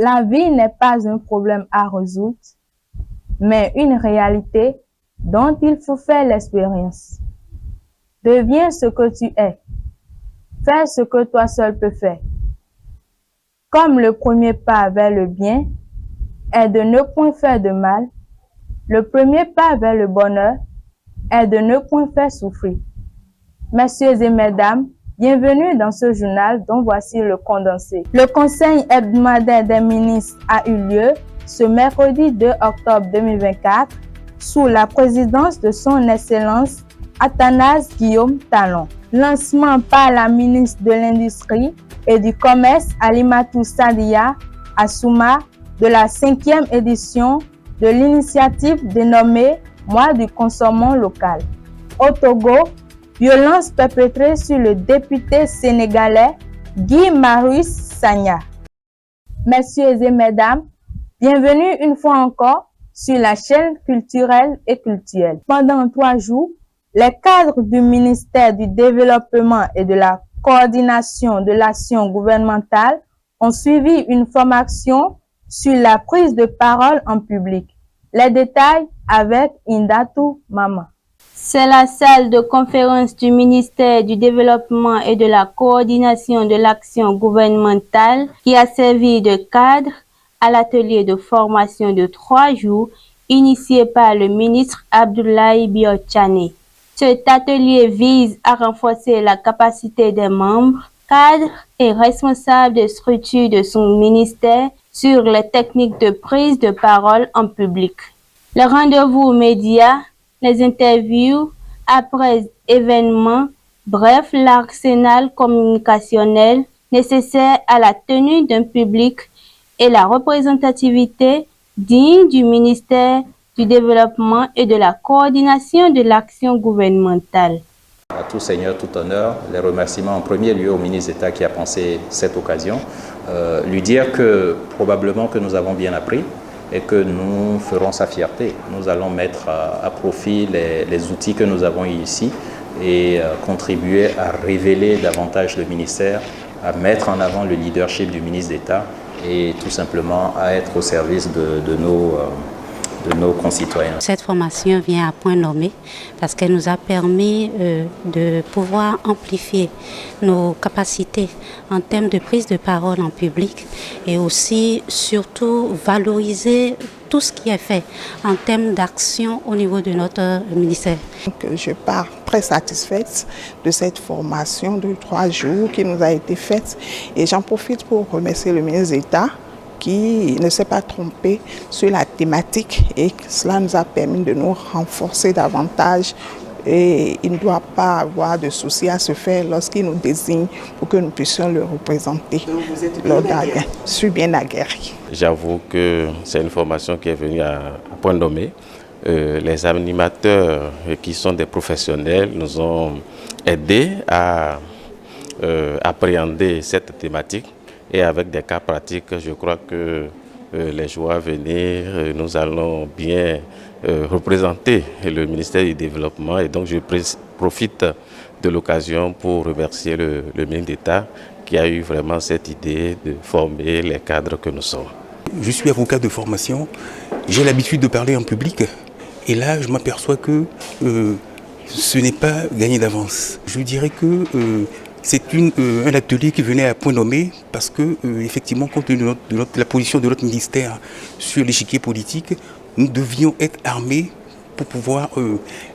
La vie n'est pas un problème à résoudre, mais une réalité dont il faut faire l'expérience. Deviens ce que tu es. Fais ce que toi seul peux faire. Comme le premier pas vers le bien est de ne point faire de mal, le premier pas vers le bonheur est de ne point faire souffrir. Messieurs et mesdames, bienvenue dans ce journal dont voici le condensé. Le Conseil hebdomadaire des ministres a eu lieu ce mercredi 2 octobre 2024 sous la présidence de son Excellence Athanase Guillaume Talon. Lancement par la ministre de l'Industrie et du Commerce Alimatou Sadia Assouma de la 5e édition de l'initiative dénommée Mois du consommant local. Au Togo, violence perpétrée sur le député sénégalais Guy Marius Sagna. Messieurs et mesdames, bienvenue une fois encore sur la chaîne culturelle et culturelle. Pendant 3 jours, les cadres du ministère du Développement et de la Coordination de l'action gouvernementale ont suivi une formation sur la prise de parole en public. Les détails avec Indatou Mama. C'est la salle de conférence du ministère du Développement et de la Coordination de l'action gouvernementale qui a servi de cadre à l'atelier de formation de 3 jours initié par le ministre Abdoulaye Biotchane. Cet atelier vise à renforcer la capacité des membres, cadres et responsables de structures de son ministère sur les techniques de prise de parole en public. Les rendez-vous médias, les interviews après événements, bref, l'arsenal communicationnel nécessaire à la tenue d'un public et la représentativité digne du ministère du Développement et de la Coordination de l'action gouvernementale. À tout seigneur, tout honneur, les remerciements en premier lieu au ministre d'État qui a pensé cette occasion, lui dire que probablement que nous avons bien appris et que nous ferons sa fierté. Nous allons mettre à profit les outils que nous avons ici et contribuer à révéler davantage le ministère, à mettre en avant le leadership du ministre d'État et tout simplement à être au service de nos concitoyens. Cette formation vient à point nommé parce qu'elle nous a permis de pouvoir amplifier nos capacités en termes de prise de parole en public et aussi surtout valoriser tout ce qui est fait en termes d'action au niveau de notre ministère. Donc, je pars très satisfaite de cette formation de 3 jours qui nous a été faite et j'en profite pour remercier le ministre d'État qui ne s'est pas trompé sur la thématique et cela nous a permis de nous renforcer davantage et il ne doit pas avoir de souci à se faire lorsqu'il nous désigne pour que nous puissions le représenter. Lors je suis bien aguerri. J'avoue que c'est une formation qui est venue à point nommé. Les animateurs qui sont des professionnels nous ont aidés à appréhender cette thématique. Et avec des cas pratiques, je crois que les jours à venir, nous allons bien représenter le ministère du Développement. Et donc, je profite de l'occasion pour remercier le ministre d'État qui a eu vraiment cette idée de former les cadres que nous sommes. Je suis avocat de formation, j'ai l'habitude de parler en public. Et là, je m'aperçois que ce n'est pas gagné d'avance. Je dirais que c'est un atelier qui venait à point nommé parce que, effectivement, compte tenu de la position de notre ministère sur l'échiquier politique, nous devions être armés pour pouvoir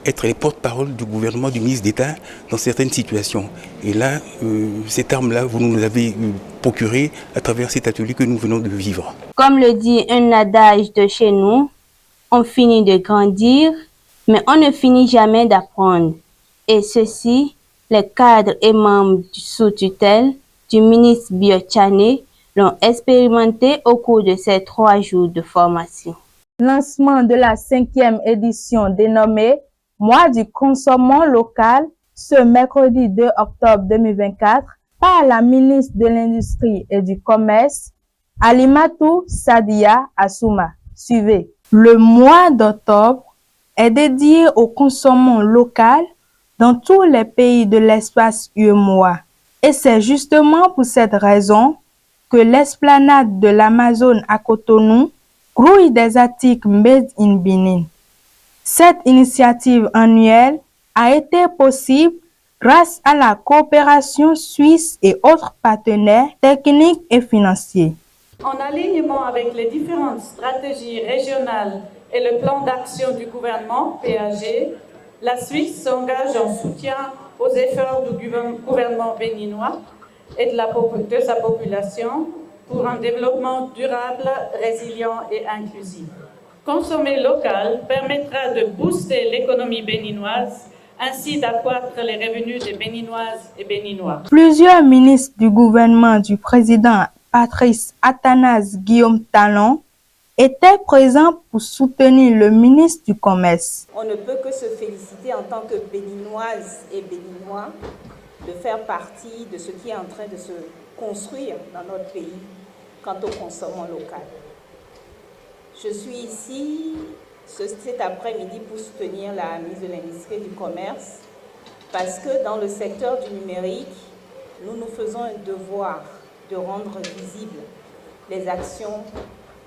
être les porte-parole du gouvernement, du ministre d'État dans certaines situations. Et là, cette arme-là, vous nous l'avez procurée à travers cet atelier que nous venons de vivre. Comme le dit un adage de chez nous, on finit de grandir, mais on ne finit jamais d'apprendre. Et ceci, les cadres et membres sous tutelle du ministre Biotchane l'ont expérimenté au cours de ces 3 jours de formation. Lancement de la 5e édition dénommée Mois du consommant local ce mercredi 2 octobre 2024 par la ministre de l'Industrie et du Commerce Alimatou Sadia Assouma. Suivez. Le mois d'octobre est dédié au consommant local dans tous les pays de l'espace UEMOA. Et c'est justement pour cette raison que l'esplanade de l'Amazone à Cotonou grouille des articles made in Benin. Cette initiative annuelle a été possible grâce à la coopération suisse et autres partenaires techniques et financiers. En alignement avec les différentes stratégies régionales et le plan d'action du gouvernement PAG, la Suisse s'engage en soutien aux efforts du gouvernement béninois et de sa population pour un développement durable, résilient et inclusif. Consommer local permettra de booster l'économie béninoise, ainsi d'accroître les revenus des Béninoises et Béninois. Plusieurs ministres du gouvernement du président Patrice Athanase Guillaume Talon étaient présents pour soutenir le ministre du Commerce. On ne peut que se féliciter en tant que Béninoises et Béninois de faire partie de ce qui est en train de se construire dans notre pays quant au consommation local. Je suis ici cet après-midi pour soutenir la ministre de l'Industrie et du Commerce parce que dans le secteur du numérique, nous faisons un devoir de rendre visibles les actions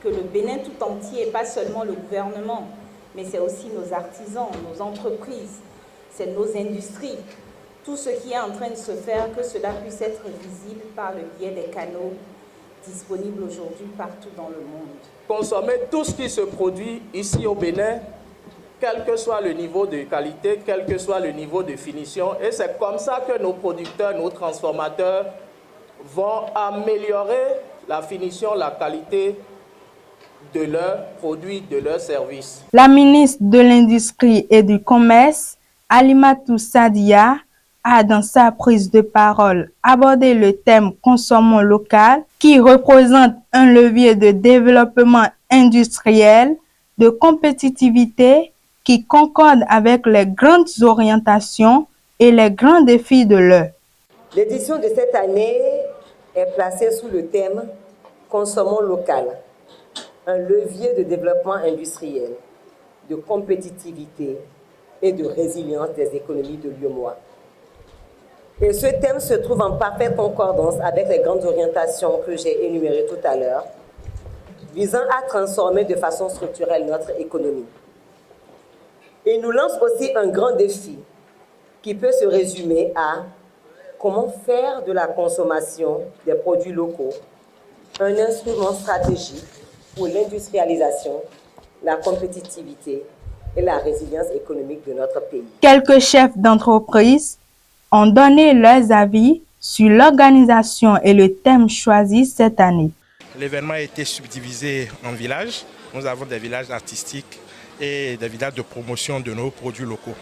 que le Bénin tout entier, pas seulement le gouvernement, mais c'est aussi nos artisans, nos entreprises, c'est nos industries, tout ce qui est en train de se faire, que cela puisse être visible par le biais des canaux disponibles aujourd'hui partout dans le monde. Consommer tout ce qui se produit ici au Bénin, quel que soit le niveau de qualité, quel que soit le niveau de finition, et c'est comme ça que nos producteurs, nos transformateurs vont améliorer la finition, la qualité de leurs produits, de leurs services. La ministre de l'Industrie et du Commerce, Alimatou Sadia, a dans sa prise de parole abordé le thème « Consommons local » qui représente un levier de développement industriel, de compétitivité qui concorde avec les grandes orientations et les grands défis de l'heure. L'édition de cette année est placée sous le thème « Consommons local », un levier de développement industriel, de compétitivité et de résilience des économies de l'UEMOA. Et ce thème se trouve en parfaite concordance avec les grandes orientations que j'ai énumérées tout à l'heure, visant à transformer de façon structurelle notre économie. Il nous lance aussi un grand défi qui peut se résumer à comment faire de la consommation des produits locaux un instrument stratégique pour l'industrialisation, la compétitivité et la résilience économique de notre pays. Quelques chefs d'entreprise ont donné leurs avis sur l'organisation et le thème choisi cette année. L'événement a été subdivisé en villages. Nous avons des villages artistiques et des villages de promotion de nos produits locaux.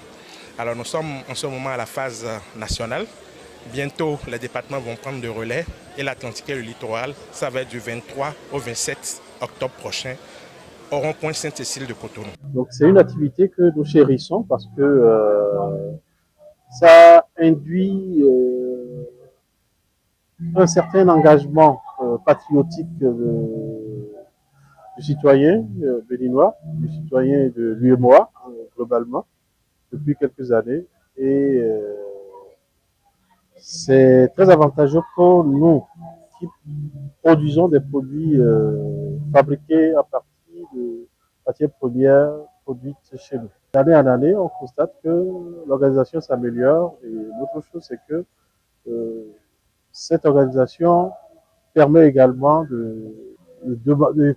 Alors nous sommes en ce moment à la phase nationale. Bientôt, les départements vont prendre le relais et l'Atlantique et le littoral, ça va être du 23 au 27 octobre prochain au rond-point Sainte-Cécile de Cotonou. Donc c'est une activité que nous chérissons parce que ça induit un certain engagement patriotique du citoyen béninois, du citoyen de l'UEMOA globalement, depuis quelques années. Et c'est très avantageux pour nous qui produisons des produits fabriqués à partir de matières premières produites chez nous. D'année en année, on constate que l'organisation s'améliore et l'autre chose, c'est que cette organisation permet également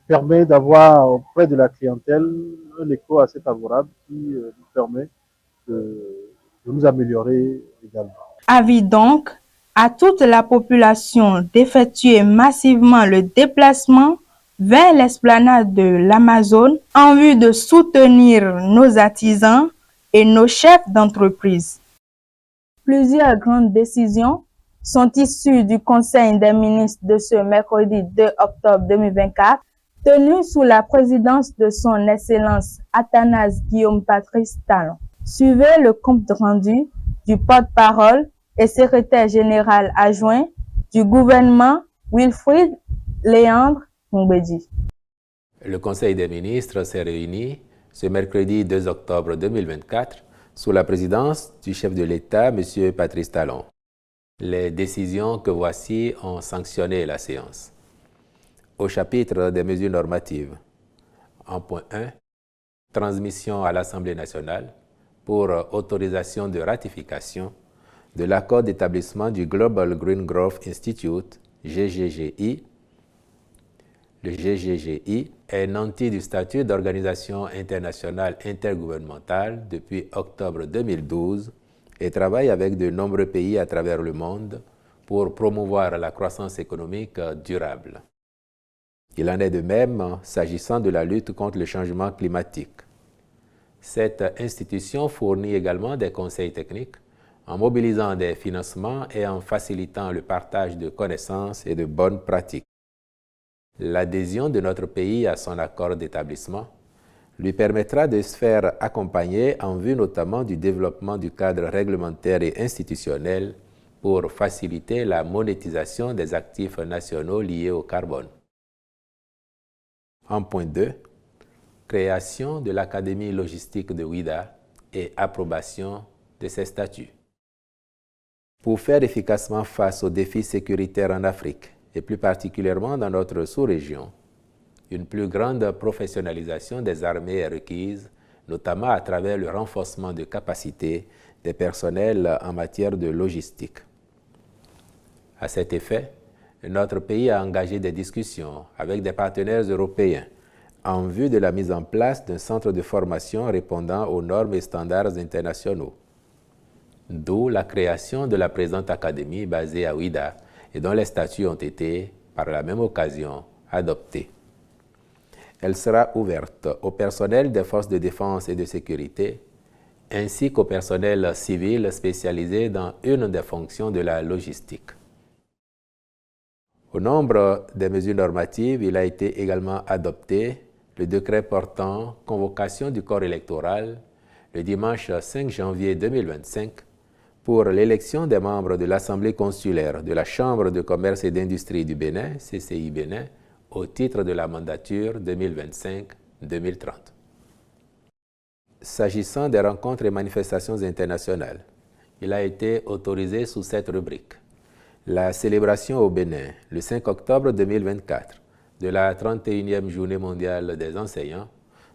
permet d'avoir auprès de la clientèle un écho assez favorable qui nous permet de nous améliorer également. Avis donc à toute la population d'effectuer massivement le déplacement vers l'esplanade de l'Amazone en vue de soutenir nos artisans et nos chefs d'entreprise. Plusieurs grandes décisions sont issues du Conseil des ministres de ce mercredi 2 octobre 2024, tenu sous la présidence de son Excellence Athanase Guillaume Patrice Talon. Suivez le compte rendu du porte-parole et secrétaire général adjoint du gouvernement Wilfried Léandre Mbedi. Le Conseil des ministres s'est réuni ce mercredi 2 octobre 2024 sous la présidence du chef de l'État, M. Patrice Talon. Les décisions que voici ont sanctionné la séance. au chapitre des mesures normatives. En point 1, transmission à l'Assemblée nationale pour autorisation de ratification de l'accord d'établissement du Global Green Growth Institute, GGGI. Le GGGI est nanti du statut d'organisation internationale intergouvernementale depuis octobre 2012 et travaille avec de nombreux pays à travers le monde pour promouvoir la croissance économique durable. Il en est de même s'agissant de la lutte contre le changement climatique. Cette institution fournit également des conseils techniques en mobilisant des financements et en facilitant le partage de connaissances et de bonnes pratiques. L'adhésion de notre pays à son accord d'établissement lui permettra de se faire accompagner en vue notamment du développement du cadre réglementaire et institutionnel pour faciliter la monétisation des actifs nationaux liés au carbone. En point 2, création de l'Académie logistique de Ouidah et approbation de ses statuts. Pour faire efficacement face aux défis sécuritaires en Afrique, et plus particulièrement dans notre sous-région, une plus grande professionnalisation des armées est requise, notamment à travers le renforcement de capacités des personnels en matière de logistique. À cet effet, notre pays a engagé des discussions avec des partenaires européens en vue de la mise en place d'un centre de formation répondant aux normes et standards internationaux. D'où la création de la présente académie basée à Ouidah et dont les statuts ont été, par la même occasion, adoptés. Elle sera ouverte au personnel des forces de défense et de sécurité, ainsi qu'au personnel civil spécialisé dans une des fonctions de la logistique. Au nombre des mesures normatives, il a été également adopté le décret portant convocation du corps électoral le dimanche 5 janvier 2025 pour l'élection des membres de l'Assemblée consulaire de la Chambre de commerce et d'industrie du Bénin, CCI Bénin, au titre de la mandature 2025-2030. S'agissant des rencontres et manifestations internationales, il a été autorisé sous cette rubrique. La célébration au Bénin, le 5 octobre 2024, de la 31e Journée mondiale des enseignants,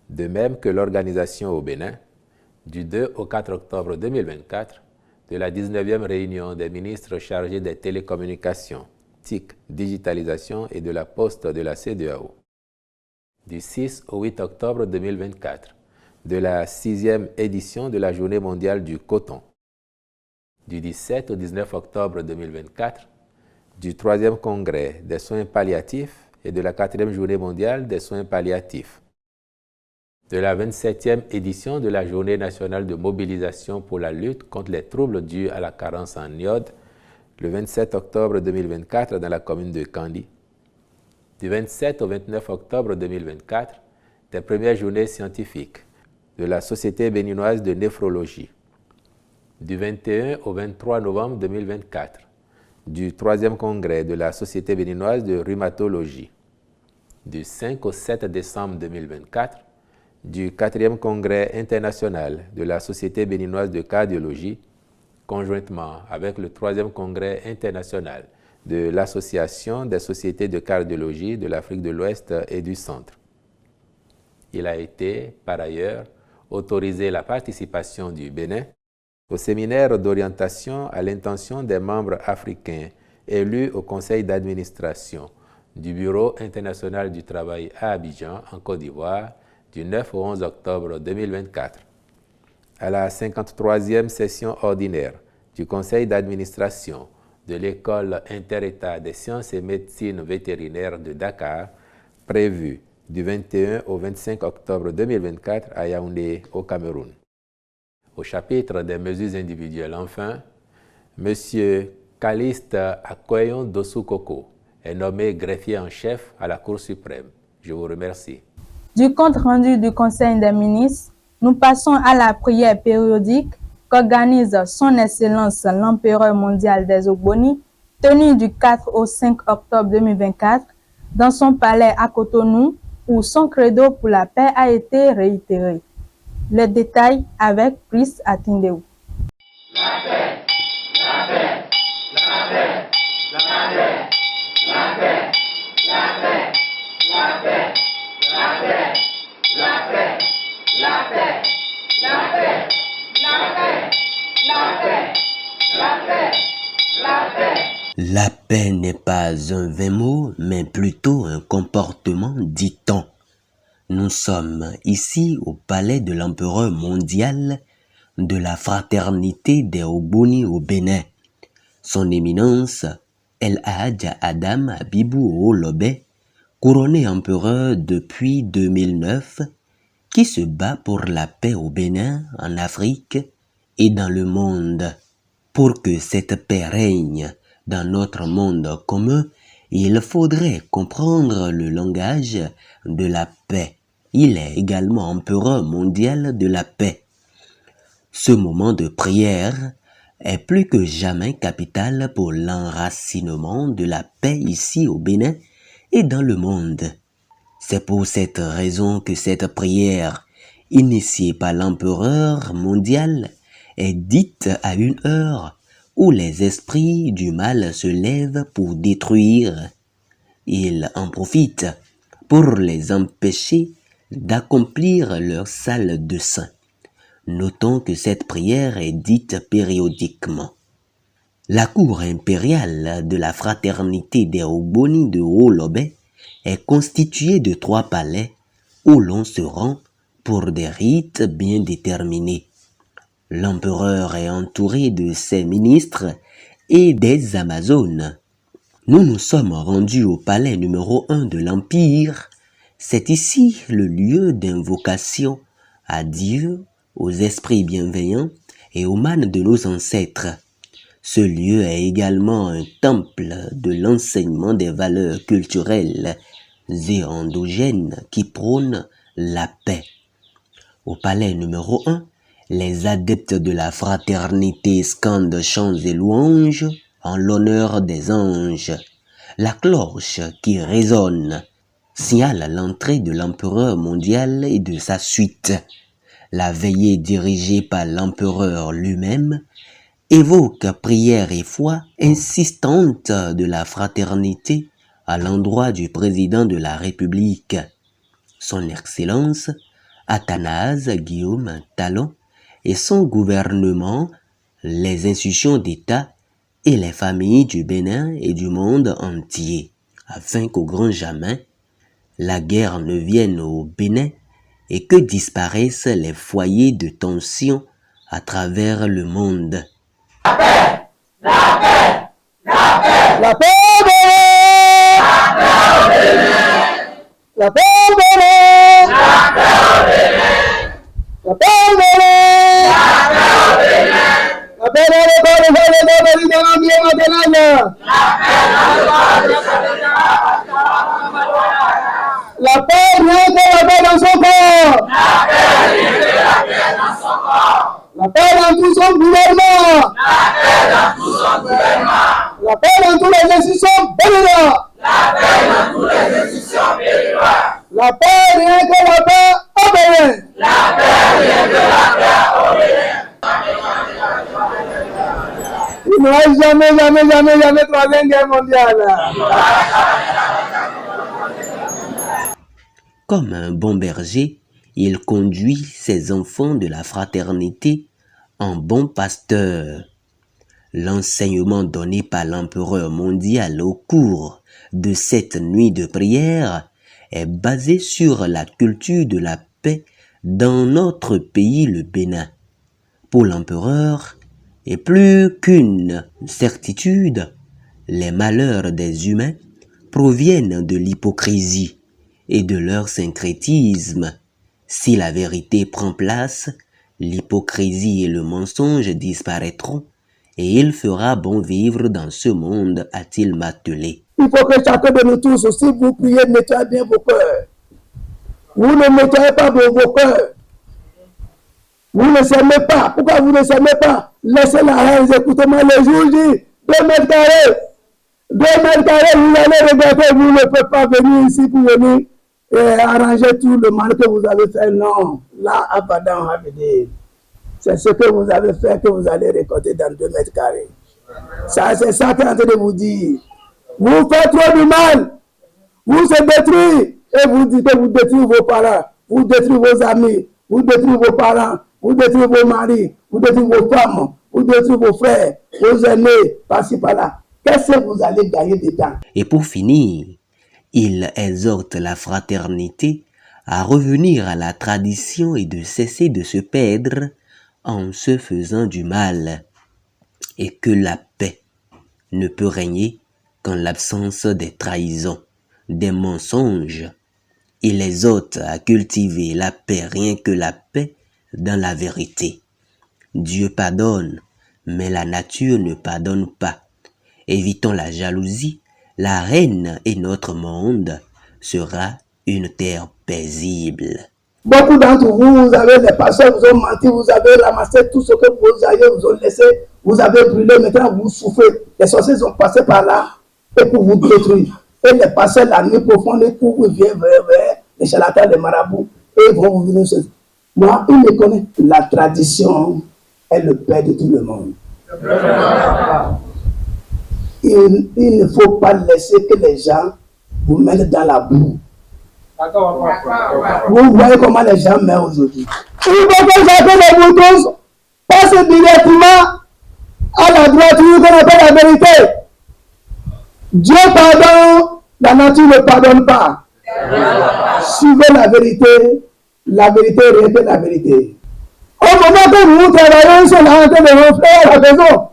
de même que l'organisation au Bénin, du 2 au 4 octobre 2024, de la 19e réunion des ministres chargés des télécommunications, TIC, digitalisation et de la poste de la CEDEAO. Du 6 au 8 octobre 2024, de la 6e édition de la Journée mondiale du coton. Du 17 au 19 octobre 2024, du 3e congrès des soins palliatifs et de la 4e Journée mondiale des soins palliatifs. De la 27e édition de la Journée nationale de mobilisation pour la lutte contre les troubles dus à la carence en iode, le 27 octobre 2024 dans la commune de Kandi. Du 27 au 29 octobre 2024, des premières journées scientifiques de la Société béninoise de néphrologie. Du 21 au 23 novembre 2024, du 3e congrès de la Société béninoise de rhumatologie. Du 5 au 7 décembre 2024, du 4e congrès international de la Société béninoise de cardiologie, conjointement avec le 3e congrès international de l'Association des sociétés de cardiologie de l'Afrique de l'Ouest et du Centre. Il a été, par ailleurs, autorisé la participation du Bénin au séminaire d'orientation à l'intention des membres africains élus au conseil d'administration du Bureau international du travail à Abidjan, en Côte d'Ivoire, du 9 au 11 octobre 2024, à la 53e session ordinaire du conseil d'administration de l'École interétat des sciences et médecine vétérinaire de Dakar, prévue du 21 au 25 octobre 2024 à Yaoundé, au Cameroun. Au chapitre des mesures individuelles, enfin, M. Caliste Akweyon Dossou-Koko est nommé greffier en chef à la Cour suprême. Je vous remercie. Du compte rendu du Conseil des ministres, nous passons à la prière périodique qu'organise Son Excellence l'Empereur mondial des Ogboni, tenue du 4 au 5 octobre 2024 dans son palais à Cotonou, où son credo pour la paix a été réitéré. Les détails avec Brice Atindéou. La paix, la paix, la paix, la paix, la paix, la paix, paix, la paix, la paix, la paix, la paix, la paix, la paix. La paix n'est pas un vain mot, mais plutôt un comportement, dit-on. Nous sommes ici au palais de l'empereur mondial de la fraternité des Ogboni au Bénin. Son éminence, El Hadj Adam Abibou Olobe, couronné empereur depuis 2009, qui se bat pour la paix au Bénin, en Afrique et dans le monde. Pour que cette paix règne dans notre monde commun, il faudrait comprendre le langage de la paix. Il est également empereur mondial de la paix. Ce moment de prière est plus que jamais capital pour l'enracinement de la paix ici au Bénin et dans le monde. C'est pour cette raison que cette prière, initiée par l'empereur mondial, est dite à une heure où les esprits du mal se lèvent pour détruire. Il en profite pour les empêcher d'accomplir leur sale dessein. Notons que cette prière est dite périodiquement. La cour impériale de la fraternité des Ogboni de Olobe est constituée de 3 palais où l'on se rend pour des rites bien déterminés. L'empereur est entouré de ses ministres et des Amazones. Nous nous sommes rendus au palais numéro 1 de l'Empire. C'est ici le lieu d'invocation à Dieu, aux esprits bienveillants et aux mânes de nos ancêtres. Ce lieu est également un temple de l'enseignement des valeurs culturelles et endogènes qui prônent la paix. Au palais numéro 1, les adeptes de la fraternité scandent chants et louanges en l'honneur des anges. La cloche qui résonne signale l'entrée de l'empereur mondial et de sa suite. La veillée dirigée par l'empereur lui-même évoque prière et foi insistante de la fraternité à l'endroit du président de la République. Son Excellence Athanase Guillaume Talon et son gouvernement, les institutions d'État et les familles du Bénin et du monde entier, afin qu'au grand jamais, la guerre ne vienne au Bénin et que disparaissent les foyers de tension à travers le monde. La paix! La paix! La paix! La paix au Bénin! La paix au Bénin! La paix au Bénin! La paix au Bénin! La paix dans le corps de l'État dans l'ambiance maternelle! La paix, rien que la paix dans son corps! La paix, rien que la paix dans son corps! La paix dans tout son gouvernement! La paix dans tout son gouvernement! La paix dans toutes les institutions béninoises! La paix dans toutes les institutions béninoises! La paix, rien que la paix au Bénin! La paix, rien que la paix au Bénin! Il n'y aura jamais troisième guerre mondiale. Comme un bon berger, il conduit ses enfants de la fraternité en bon pasteur. L'enseignement donné par l'empereur mondial au cours de cette nuit de prière est basé sur la culture de la paix dans notre pays, le Bénin. Pour l'empereur, et plus qu'une certitude, les malheurs des humains proviennent de l'hypocrisie et de leur syncrétisme. Si la vérité prend place, l'hypocrisie et le mensonge disparaîtront et il fera bon vivre dans ce monde, a-t-il martelé. Il faut que chacun de nous tous aussi, vous priez, nettoyez bien vos cœurs. Vous ne nettoyez pas vos cœurs. Vous ne s'aimez pas. Pourquoi vous ne s'aimez pas? Laissez la haine, écoutez-moi, le jour dit 2 mètres carrés. 2 mètres carrés, vous allez regretter, vous ne pouvez pas venir ici pour venir et arranger tout le mal que vous avez fait. Non, là, abadan, c'est ce que vous avez fait que vous allez récolter dans 2 mètres carrés. Ça, c'est ça qui est en train de vous dire. Vous faites trop du mal. Vous se détruisez et vous dites que vous détruisez vos parents. vous détruisez vos amis, vous détruisez vos parents, vous détruisez vos maris, vous détruisez vos femmes, vous détruisez vos frères, vos aînés, par-ci par-là. Qu'est-ce que vous allez gagner dedans? Et pour finir, il exhorte la fraternité à revenir à la tradition et de cesser de se perdre en se faisant du mal, et que la paix ne peut régner qu'en l'absence des trahisons, des mensonges. Il exhorte à cultiver la paix, rien que la paix dans la vérité. Dieu pardonne, mais la nature ne pardonne pas. Évitons la jalousie, la reine et notre monde sera une terre paisible. Beaucoup d'entre vous, vous avez des pasteurs, vous ont menti, vous avez ramassé tout ce que vos aïeux vous ont laissé, vous avez brûlé, maintenant vous souffrez. Les sorciers sont passés par là et pour vous détruire. Et les pasteurs, la nuit profonde, et pour vous viennent vers les charlatans, les marabouts, et ils vont vous venir. Moi, il me connaît. La tradition est le père de tout le monde. Il ne faut pas laisser que les gens vous mettent dans la boue. Vous voyez comment les gens meurent aujourd'hui. Il faut que chacun de vous tous passe directement à la droiture qu'on appelle la vérité. Dieu pardonne, la nature ne pardonne pas. Suivez la vérité rien que la vérité. Au moment que nous travaillons sur la rentrée de nos frères à la maison,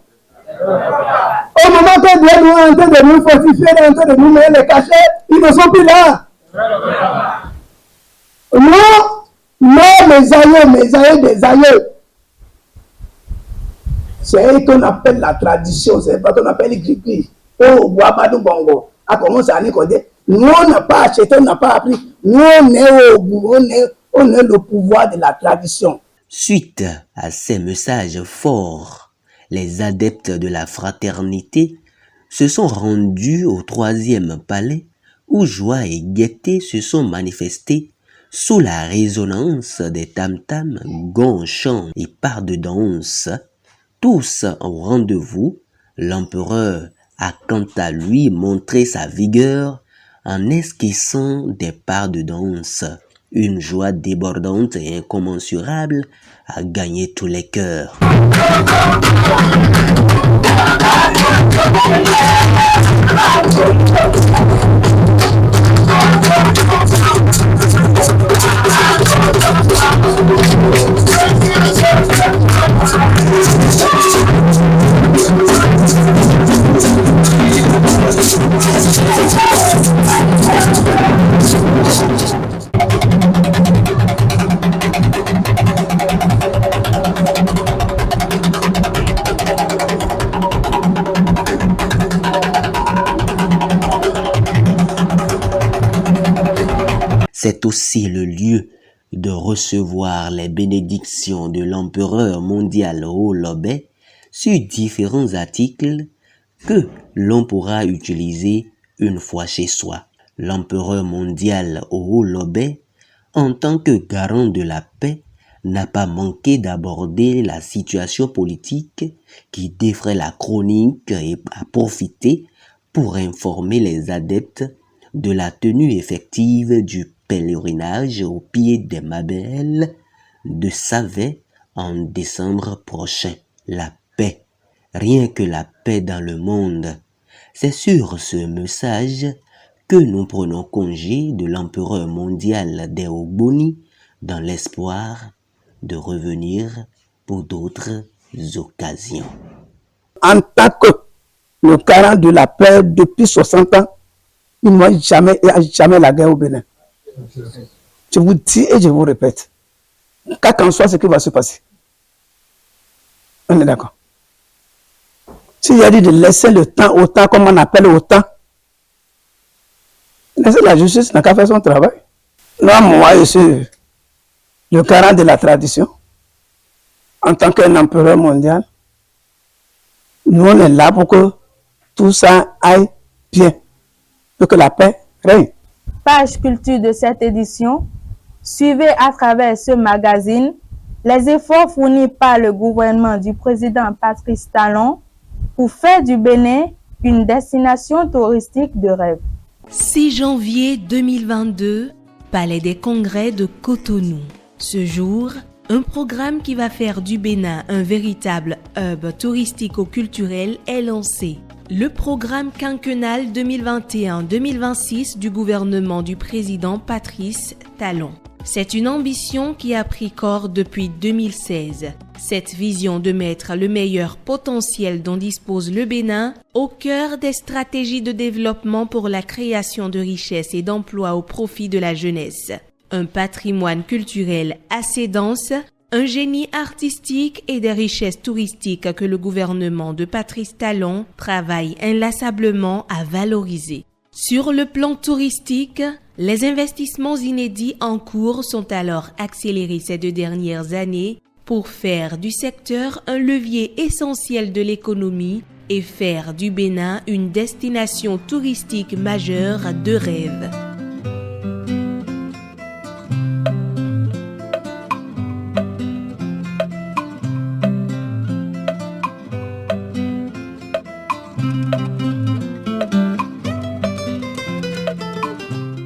au moment que Dieu nous est en train de nous fortifier, est en train de nous mettre les cachets, ils ne sont plus là. Non, mes aïeux des aïeux. C'est ce qu'on appelle la tradition, c'est ce qu'on appelle l'Igri. Oh, Wabadou Bongo. A commencé à nous dire, nous on n'a pas acheté, on n'a pas appris. Nous on est au bout, on est le pouvoir de la tradition. Suite à ces messages forts, les adeptes de la fraternité se sont rendus au 3e palais où joie et gaieté se sont manifestés sous la résonance des tam-tams, gongs, chants et parts de danse. Tous au rendez-vous, l'empereur a quant à lui montré sa vigueur en esquissant des parts de danse. Une joie débordante et incommensurable a gagné tous les cœurs. C'est aussi le lieu de recevoir les bénédictions de l'empereur mondial Ho-Lobé sur différents articles que l'on pourra utiliser une fois chez soi. L'empereur mondial Ho-Lobé, en tant que garant de la paix, n'a pas manqué d'aborder la situation politique qui défraie la chronique et a profité pour informer les adeptes de la tenue effective du pèlerinage au pied des Mabelles de Savet en décembre prochain. La paix, rien que la paix dans le monde. C'est sur ce message que nous prenons congé de l'empereur mondial des Ogboni dans l'espoir de revenir pour d'autres occasions. En tant que le garant de la paix depuis 60 ans, il n'y a jamais la guerre au Bénin. Je vous dis et je vous répète, quel qu'en soit ce qui va se passer. On est d'accord. S'il y a dit de laisser le temps au temps, comme on appelle au temps, laisser la justice n'a qu'à faire son travail. Moi, je suis le garant de la tradition. En tant qu'un empereur mondial, nous on est là pour que tout ça aille bien, pour que la paix règne. Page culture de cette édition, suivez à travers ce magazine les efforts fournis par le gouvernement du président Patrice Talon pour faire du Bénin une destination touristique de rêve. 6 janvier 2022, Palais des Congrès de Cotonou. Ce jour, un programme qui va faire du Bénin un véritable hub touristico-culturel est lancé. Le programme quinquennal 2021-2026 du gouvernement du président Patrice Talon. C'est une ambition qui a pris corps depuis 2016. Cette vision de mettre le meilleur potentiel dont dispose le Bénin au cœur des stratégies de développement pour la création de richesses et d'emplois au profit de la jeunesse. Un patrimoine culturel assez dense, un génie artistique et des richesses touristiques que le gouvernement de Patrice Talon travaille inlassablement à valoriser. Sur le plan touristique, les investissements inédits en cours sont alors accélérés ces 2 dernières années pour faire du secteur un levier essentiel de l'économie et faire du Bénin une destination touristique majeure de rêve.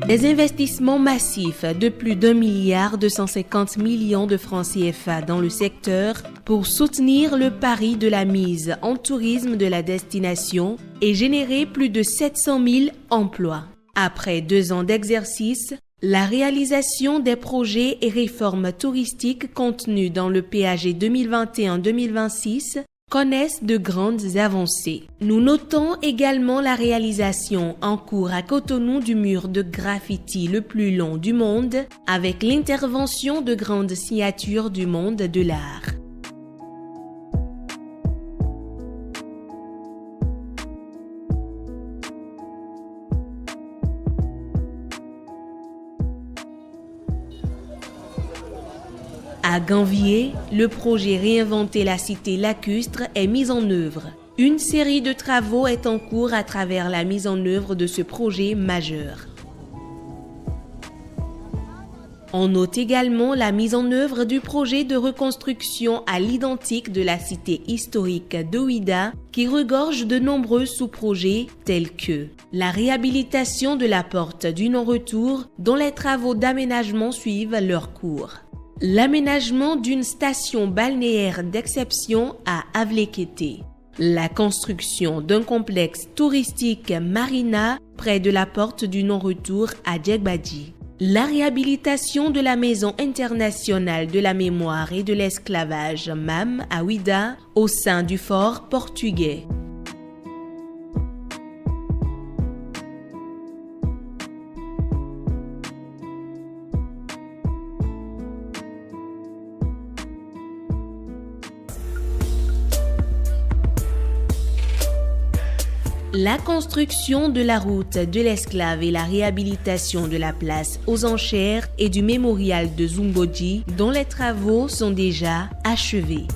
Des investissements massifs de plus d'1,250 milliard de francs CFA dans le secteur pour soutenir le pari de la mise en tourisme de la destination et générer plus de 700 000 emplois. Après 2 ans d'exercice, la réalisation des projets et réformes touristiques contenus dans le PAG 2021-2026 connaissent de grandes avancées. Nous notons également la réalisation en cours à Cotonou du mur de graffiti le plus long du monde avec l'intervention de grandes signatures du monde de l'art. À Ganvié, le projet Réinventer la cité lacustre est mis en œuvre. Une série de travaux est en cours à travers la mise en œuvre de ce projet majeur. On note également la mise en œuvre du projet de reconstruction à l'identique de la cité historique d'Ouida qui regorge de nombreux sous-projets tels que la réhabilitation de la porte du non-retour dont les travaux d'aménagement suivent leur cours. L'aménagement d'une station balnéaire d'exception à Avlekete. La construction d'un complexe touristique marina près de la porte du non-retour à Djegbadji. La réhabilitation de la Maison internationale de la mémoire et de l'esclavage MAM à Ouida au sein du fort portugais. La construction de la route de l'esclave et la réhabilitation de la place aux enchères et du mémorial de Zumboji dont les travaux sont déjà achevés.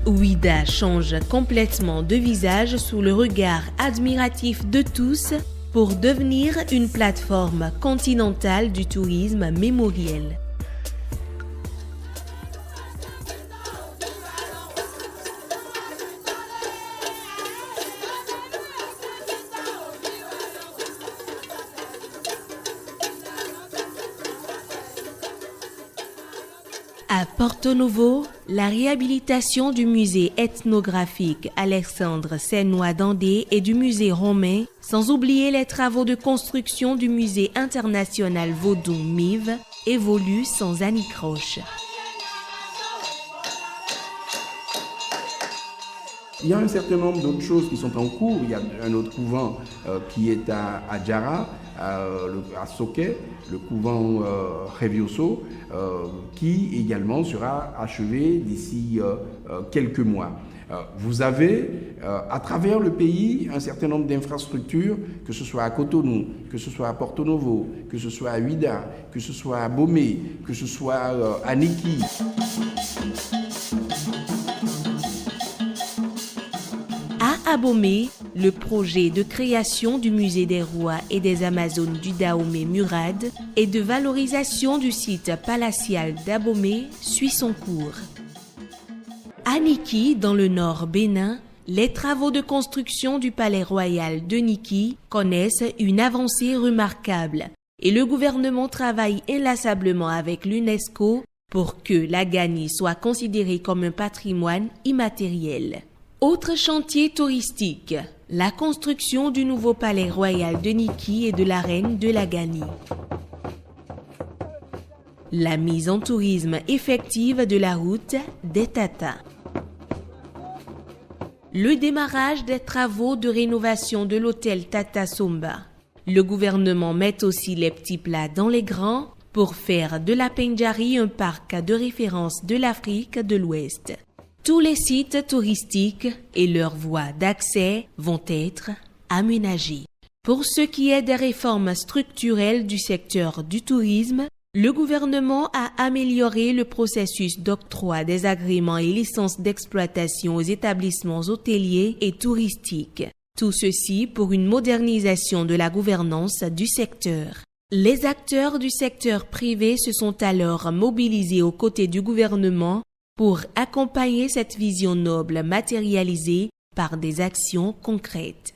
Ouida change complètement de visage sous le regard admiratif de tous pour devenir une plateforme continentale du tourisme mémoriel. À Porto Novo, la réhabilitation du musée ethnographique Alexandre Sénois d'Andé et du musée romain, sans oublier les travaux de construction du musée international Vaudou MIV, évoluent sans anicroche. Il y a un certain nombre d'autres choses qui sont en cours. Il y a un autre couvent qui est à Djara, à Soké, le couvent Revioso, qui également sera achevé d'ici quelques mois. Vous avez à travers le pays un certain nombre d'infrastructures, que ce soit à Cotonou, que ce soit à Porto Novo, que ce soit à Ouida, que ce soit à Bomé, que ce soit à Niki. À Abomey, le projet de création du musée des rois et des Amazones du Dahomey Murad et de valorisation du site palatial d'Abomey suit son cours. À Niki, dans le nord Bénin, les travaux de construction du palais royal de Niki connaissent une avancée remarquable et le gouvernement travaille inlassablement avec l'UNESCO pour que la Gani soit considérée comme un patrimoine immatériel. Autre chantier touristique, la construction du nouveau palais royal de Niki et de la reine de la Gani. La mise en tourisme effective de la route des Tatas. Le démarrage des travaux de rénovation de l'hôtel Tata Somba. Le gouvernement met aussi les petits plats dans les grands pour faire de la Pendjari un parc de référence de l'Afrique de l'Ouest. Tous les sites touristiques et leurs voies d'accès vont être aménagés. Pour ce qui est des réformes structurelles du secteur du tourisme, le gouvernement a amélioré le processus d'octroi des agréments et licences d'exploitation aux établissements hôteliers et touristiques. Tout ceci pour une modernisation de la gouvernance du secteur. Les acteurs du secteur privé se sont alors mobilisés aux côtés du gouvernement pour accompagner cette vision noble matérialisée par des actions concrètes.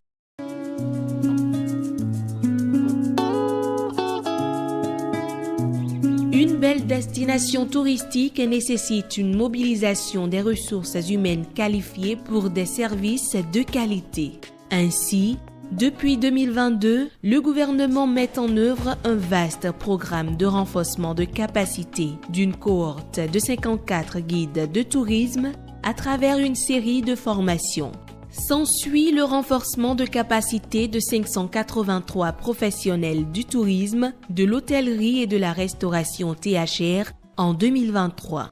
Une belle destination touristique nécessite une mobilisation des ressources humaines qualifiées pour des services de qualité. Ainsi, depuis 2022, le gouvernement met en œuvre un vaste programme de renforcement de capacité d'une cohorte de 54 guides de tourisme à travers une série de formations. S'ensuit le renforcement de capacité de 583 professionnels du tourisme, de l'hôtellerie et de la restauration THR en 2023.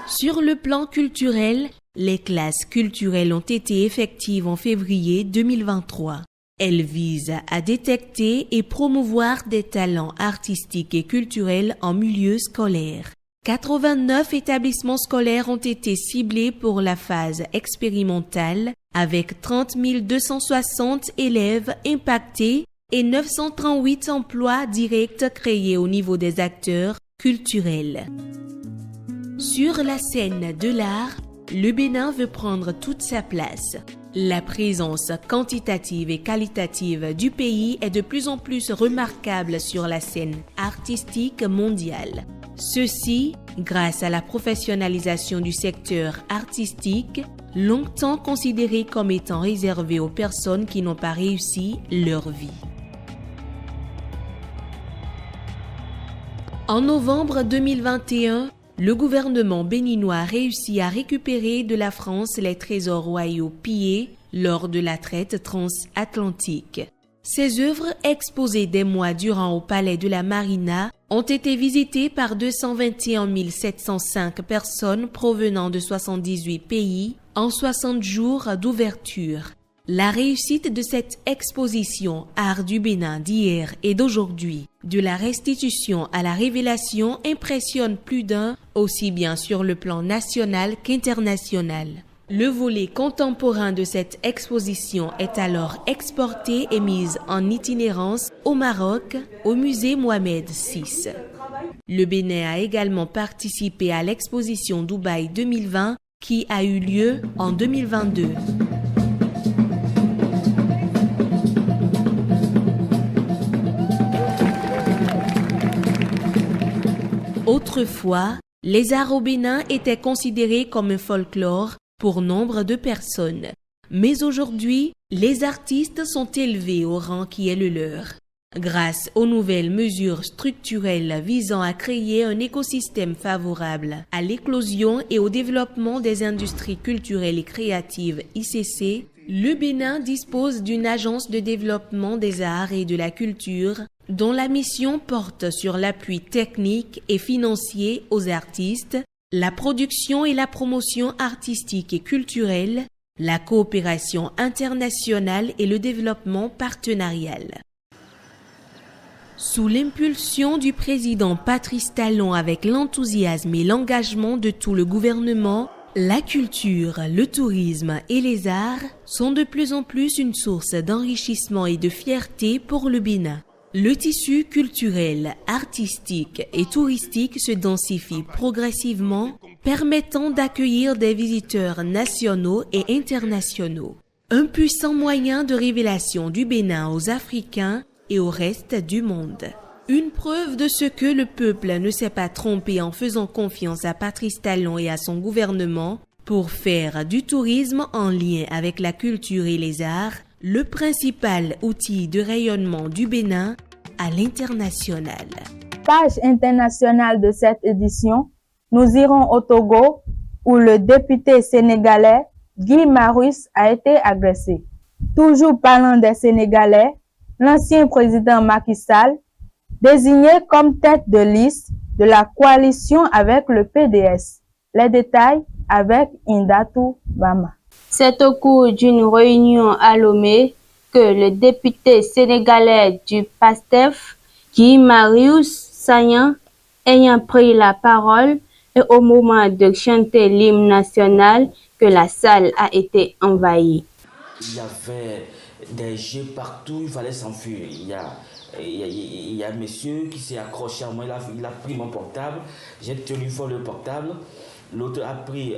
Sur le plan culturel, les classes culturelles ont été effectives en février 2023. Elles visent à détecter et promouvoir des talents artistiques et culturels en milieu scolaire. 89 établissements scolaires ont été ciblés pour la phase expérimentale avec 30 260 élèves impactés et 938 emplois directs créés au niveau des acteurs culturels. Sur la scène de l'art, le Bénin veut prendre toute sa place. La présence quantitative et qualitative du pays est de plus en plus remarquable sur la scène artistique mondiale. Ceci grâce à la professionnalisation du secteur artistique, longtemps considéré comme étant réservé aux personnes qui n'ont pas réussi leur vie. En novembre 2021, le gouvernement béninois réussit à récupérer de la France les trésors royaux pillés lors de la traite transatlantique. Ces œuvres, exposées des mois durant au palais de la Marina, ont été visitées par 221 705 personnes provenant de 78 pays en 60 jours d'ouverture. La réussite de cette exposition Art du Bénin d'hier et d'aujourd'hui, de la restitution à la révélation, impressionne plus d'un, aussi bien sur le plan national qu'international. Le volet contemporain de cette exposition est alors exporté et mis en itinérance au Maroc, au musée Mohamed VI. Le Bénin a également participé à l'exposition Dubaï 2020 qui a eu lieu en 2022. Autrefois, les arts au Bénin étaient considérés comme un folklore pour nombre de personnes. Mais aujourd'hui, les artistes sont élevés au rang qui est le leur. Grâce aux nouvelles mesures structurelles visant à créer un écosystème favorable à l'éclosion et au développement des industries culturelles et créatives ICC, le Bénin dispose d'une agence de développement des arts et de la culture dont la mission porte sur l'appui technique et financier aux artistes, la production et la promotion artistique et culturelle, la coopération internationale et le développement partenarial. Sous l'impulsion du président Patrice Talon avec l'enthousiasme et l'engagement de tout le gouvernement, la culture, le tourisme et les arts sont de plus en plus une source d'enrichissement et de fierté pour le Bénin. Le tissu culturel, artistique et touristique se densifie progressivement permettant d'accueillir des visiteurs nationaux et internationaux. Un puissant moyen de révélation du Bénin aux Africains et au reste du monde. Une preuve de ce que le peuple ne s'est pas trompé en faisant confiance à Patrice Talon et à son gouvernement pour faire du tourisme en lien avec la culture et les arts le principal outil de rayonnement du Bénin à l'international. Page internationale de cette édition, nous irons au Togo où le député sénégalais Guy Marius a été agressé. Toujours parlant des Sénégalais, l'ancien président Macky Sall, désigné comme tête de liste de la coalition avec le PDS. Les détails avec Indatou Bama. C'est au cours d'une réunion à Lomé que le député sénégalais du PASTEF, Guy Marius Sagna, ayant pris la parole, et au moment de chanter l'hymne national, que la salle a été envahie. Il y avait des jeux partout, il fallait s'enfuir. Il y a un monsieur qui s'est accroché à moi, il a pris mon portable, j'ai tenu fort le portable. L'autre a pris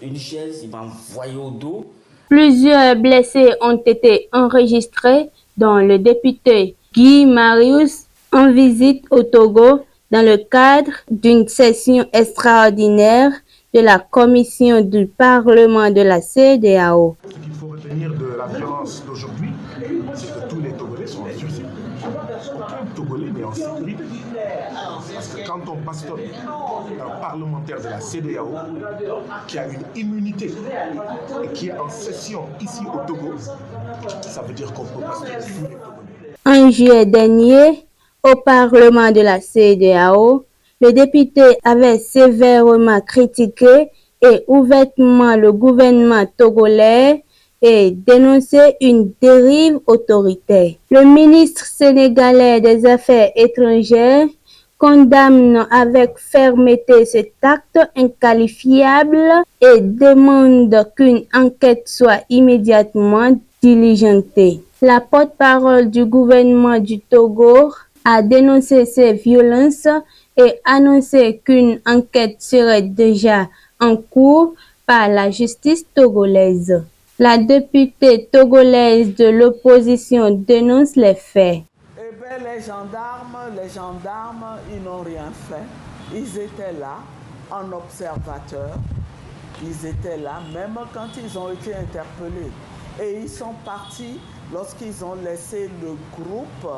une chaise, il m'a envoyé au dos. Plusieurs blessés ont été enregistrés, dont le député Guy Marius en visite au Togo dans le cadre d'une session extraordinaire de la commission du Parlement de la CEDEAO. Ce qu'il faut retenir de la violence d'aujourd'hui, c'est que tous les Togolais sont en sursis. Aucun Togolais n'est en sécurité. Parce que quand on bastonne un parlementaire de la CEDEAO qui a une immunité et qui est en session ici au Togo, ça veut dire qu'on peut bastonner tous les Togolais. En juillet dernier, au Parlement de la CEDEAO, le député avait sévèrement critiqué et ouvertement le gouvernement togolais et dénoncé une dérive autoritaire. Le ministre sénégalais des Affaires étrangères condamne avec fermeté cet acte inqualifiable et demande qu'une enquête soit immédiatement diligentée. La porte-parole du gouvernement du Togo a dénoncé ces violences et annoncé qu'une enquête serait déjà en cours par la justice togolaise. La députée togolaise de l'opposition dénonce les faits. Eh bien, les gendarmes, ils n'ont rien fait. Ils étaient là, en observateur. Ils étaient là, même quand ils ont été interpellés. Et ils sont partis lorsqu'ils ont laissé le groupe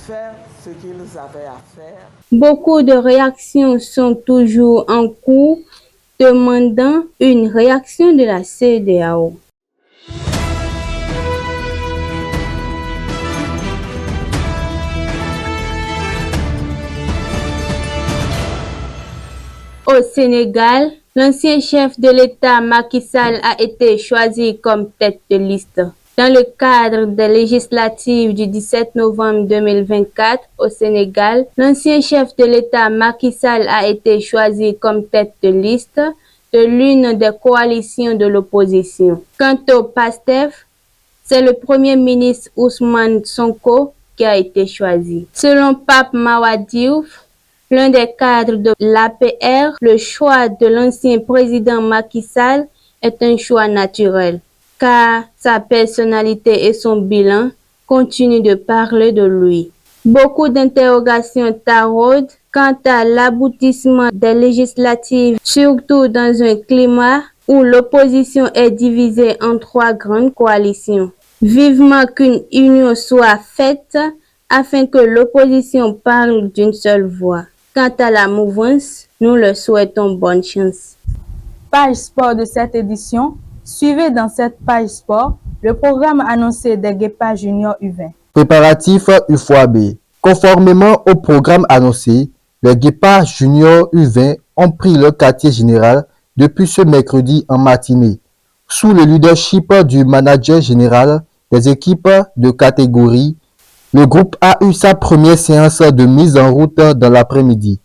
faire ce qu'ils avaient à faire. Beaucoup de réactions sont toujours en cours, demandant une réaction de la CEDEAO. Au Sénégal, l'ancien chef de l'État Macky Sall a été choisi comme tête de liste. Dans le cadre des législatives du 17 novembre 2024 au Sénégal, l'ancien chef de l'État Macky Sall a été choisi comme tête de liste de l'une des coalitions de l'opposition. Quant au PASTEF, c'est le Premier ministre Ousmane Sonko qui a été choisi. Selon Pape Mahawa Diouf, l'un des cadres de l'APR, le choix de l'ancien président Macky Sall est un choix naturel, car sa personnalité et son bilan continuent de parler de lui. Beaucoup d'interrogations taraudent quant à l'aboutissement des législatives, surtout dans un climat où l'opposition est divisée en 3 grandes coalitions. Vivement qu'une union soit faite afin que l'opposition parle d'une seule voix. Quant à la mouvance, nous leur souhaitons bonne chance. Page sport de cette édition. Suivez dans cette page sport le programme annoncé des Guépards Junior U20. Préparatifs UFOAB. Conformément au programme annoncé, les Guépards Junior U20 ont pris leur quartier général depuis ce mercredi en matinée, sous le leadership du manager général des équipes de catégorie. Le groupe a eu sa première séance de mise en route dans l'après-midi.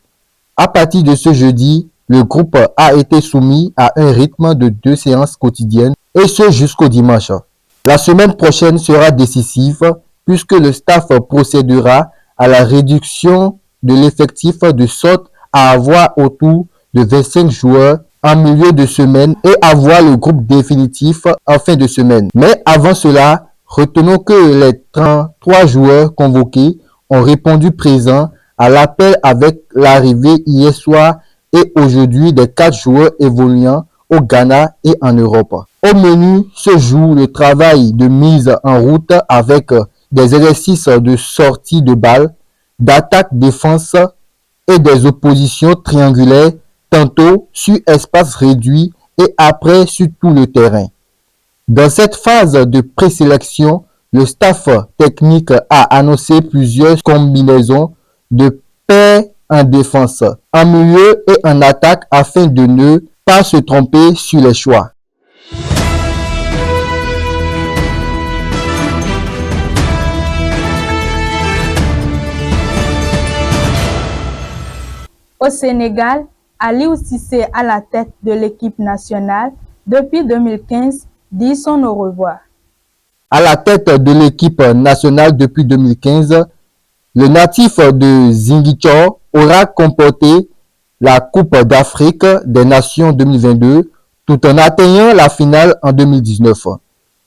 À partir de ce jeudi, le groupe a été soumis à un rythme de 2 séances quotidiennes et ce jusqu'au dimanche. La semaine prochaine sera décisive puisque le staff procédera à la réduction de l'effectif de sorte à avoir autour de 25 joueurs en milieu de semaine et avoir le groupe définitif en fin de semaine. Mais avant cela, retenons que les 33 joueurs convoqués ont répondu présents à l'appel avec l'arrivée hier soir et aujourd'hui des 4 joueurs évoluant au Ghana et en Europe. Au menu se joue le travail de mise en route avec des exercices de sortie de balle, d'attaque-défense et des oppositions triangulaires, tantôt sur espace réduit et après sur tout le terrain. Dans cette phase de présélection, le staff technique a annoncé plusieurs combinaisons de paires en défense, en milieu et en attaque afin de ne pas se tromper sur les choix. Au Sénégal, Aliou Cissé à la tête de l'équipe nationale depuis 2015 dit son au revoir. À la tête de l'équipe nationale depuis 2015, le natif de Ziguinchor aura comporté la Coupe d'Afrique des Nations 2022 tout en atteignant la finale en 2019.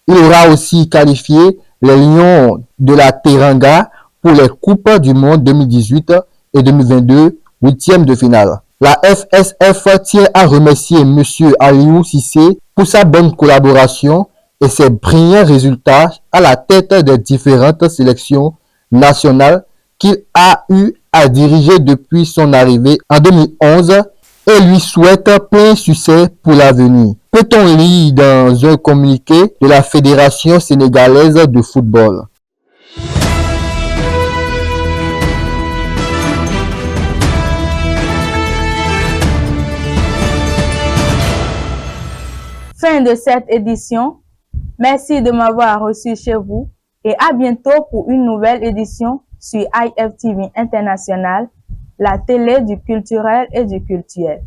Il aura aussi qualifié les Lions de la Teranga pour les Coupes du Monde 2018 et 2022, huitième de finale. La FSF tient à remercier M. Aliou Cissé pour sa bonne collaboration et ses brillants résultats à la tête des différentes sélections nationales qu'il a eu à diriger depuis son arrivée en 2011 et lui souhaite plein succès pour l'avenir. Peut-on lire dans un communiqué de la Fédération sénégalaise de football. Fin de cette édition. Merci de m'avoir reçu chez vous et à bientôt pour une nouvelle édition sur IFTV International, la télé du culturel et du cultuel.